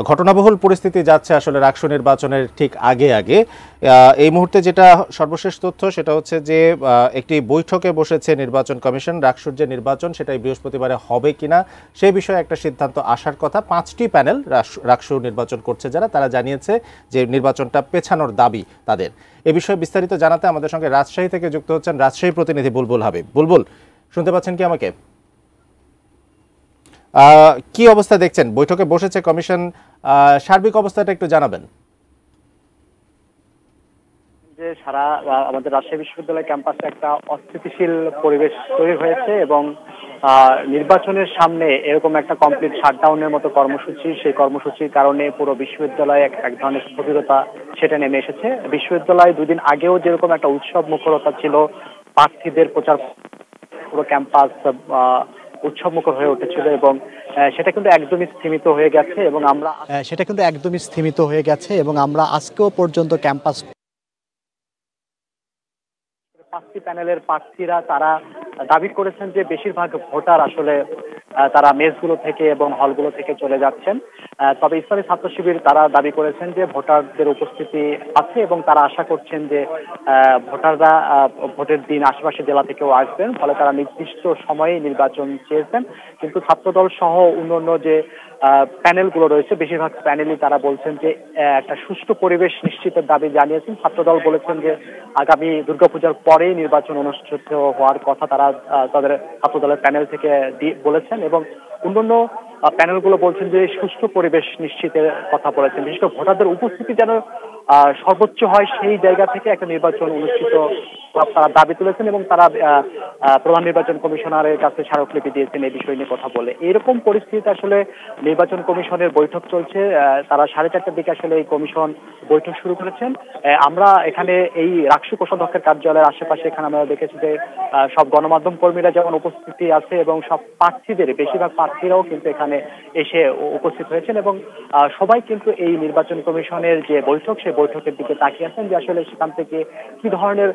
ঘটনাবহুল পরিস্থিতি যাচ্ছে আসলে রাকসু নির্বাচনের ঠিক আগে আগে। এই মুহূর্তে যেটা সর্বশেষ তথ্য সেটা হচ্ছে যে একটি বৈঠকে বসেছে নির্বাচন কমিশন। রাকসুর যে নির্বাচন সেটাই বৃহস্পতিবারে হবে কিনা সেই বিষয়ে একটা সিদ্ধান্ত আসার কথা। 5টি প্যানেল রাকসু নির্বাচন করছে যারা, তারা জানিয়েছে যে নির্বাচনটা পেছানোর দাবি তাদের। এ বিষয়ে বিস্তারিত জানাতে আমাদের সঙ্গে রাজশাহী থেকে যুক্ত হচ্ছেন রাজশাহী প্রতিনিধি বুলবুল হাবিব। বুলবুল, শুনতে পাচ্ছেন কি আমাকে? কি অবস্থা দেখছেন? বৈঠকে বসেছে কমিশন, সার্বিক অবস্থাটা একটু জানাবেন। যে সারা আমাদের রাজশাহী বিশ্ববিদ্যালয় ক্যাম্পাসে একটা অস্থিতিশীল পরিবেশ তৈরি হয়েছে এবং নির্বাচনের সামনে এরকম একটা কমপ্লিট শাটডাউনের মতো কর্মসূচি, সেই কর্মসূচির কারণে পুরো বিশ্ববিদ্যালয়ে এক ধরনের স্থবিরতা সেটা নেমে এসেছে। বিশ্ববিদ্যালয় দুদিন আগেও যেরকম একটা উৎসব মুখরতা ছিল, প্রার্থীদের প্রচার, পুরো ক্যাম্পাস উৎসব মুখর হয়ে উঠেছিল এবং সেটা কিন্তু একদমই স্থিমিত হয়ে গেছে এবং আমরা আজকেও পর্যন্ত ক্যাম্পাস 5টি প্যানেলের প্রার্থীরা তারা দাবি করেছেন যে বেশিরভাগ ভোটার আসলে তারা মেসগুলো থেকে এবং হলগুলো থেকে চলে যাচ্ছেন। তবে ইসলামী ছাত্র শিবির তারা দাবি করেছেন যে ভোটারদের উপস্থিতি আছে এবং তারা আশা করছেন যে ভোটাররা ভোটের দিন আশেপাশে জেলা থেকেও আসবেন, ফলে তারা নির্দিষ্ট সময়ে নির্বাচন চেয়েছেন। কিন্তু ছাত্রদল সহ অন্যান্য যে প্যানেলগুলো রয়েছে বেশিরভাগ প্যানেলই তারা বলছেন যে একটা সুষ্ঠু পরিবেশ নিশ্চিতের দাবি জানিয়েছেন। ছাত্রদল বলেছেন যে আগামী দুর্গাপূজার পরেই নির্বাচন অনুষ্ঠিত হওয়ার কথা তারা তাদের ছাত্রদলের প্যানেল থেকে বলেছেন এবং অন্যান্য প্যানেলগুলো বলছেন যে সুষ্ঠু পরিবেশ নিশ্চিতের কথা বলেছেন। বিশেষ করে ভোটারদের উপস্থিতি যেন সর্বোচ্চ হয় সেই জায়গা থেকে একটা নির্বাচন অনুষ্ঠিত তারা দাবি তুলেছেন এবং তারা প্রধান নির্বাচন কমিশনারের কাছে স্মারকলিপি দিয়েছেন এই বিষয় নিয়ে কথা বলে। এরকম পরিস্থিতিতে আসলে নির্বাচন কমিশনের বৈঠক চলছে। তারা 4:30টার দিকে আসলে এই কমিশন বৈঠক শুরু করেছেন। আমরা এখানে এই রাকসু কোষাধ্যক্ষের কার্যালয়ের আশেপাশে এখানে আমরা দেখেছি যে সব গণমাধ্যম কর্মীরা যেমন উপস্থিতি আছে এবং সব প্রার্থীদের বেশিরভাগ প্রার্থীরাও কিন্তু এখানে এসে উপস্থিত হয়েছেন এবং সবাই কিন্তু এই নির্বাচন কমিশনের যে বৈঠক সেই বৈঠকের দিকে তাকিয়ে আছেন যে আসলে সেখান থেকে কি ধরনের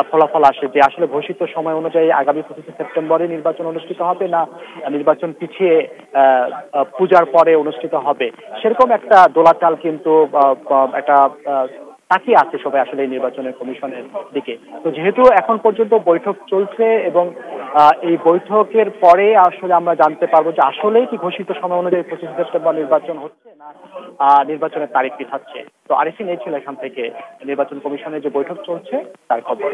ফলাফল আসে, যে আসলে ঘোষিত সময় অনুযায়ী আগামী 25শে সেপ্টেম্বরে নির্বাচন অনুষ্ঠিত হবে না নির্বাচন পিছিয়ে পূজার পরে অনুষ্ঠিত হবে, সেরকম একটা দোলাচাল কিন্তু একটা তাকিয়ে আছে সবাই আসলে এই নির্বাচনের কমিশনের দিকে। তো যেহেতু এখন পর্যন্ত বৈঠক চলছে এবং এই বৈঠকের পরে আসলে আমরা জানতে পারবো যে আসলেই কি ঘোষিত সময় অনুযায়ী 25শে সেপ্টেম্বর নির্বাচন হচ্ছে না নির্বাচনের তারিখ পিছাচ্ছে। তো আরিফিন, এই ছিল এখান থেকে নির্বাচন কমিশনের যে বৈঠক চলছে তার খবর।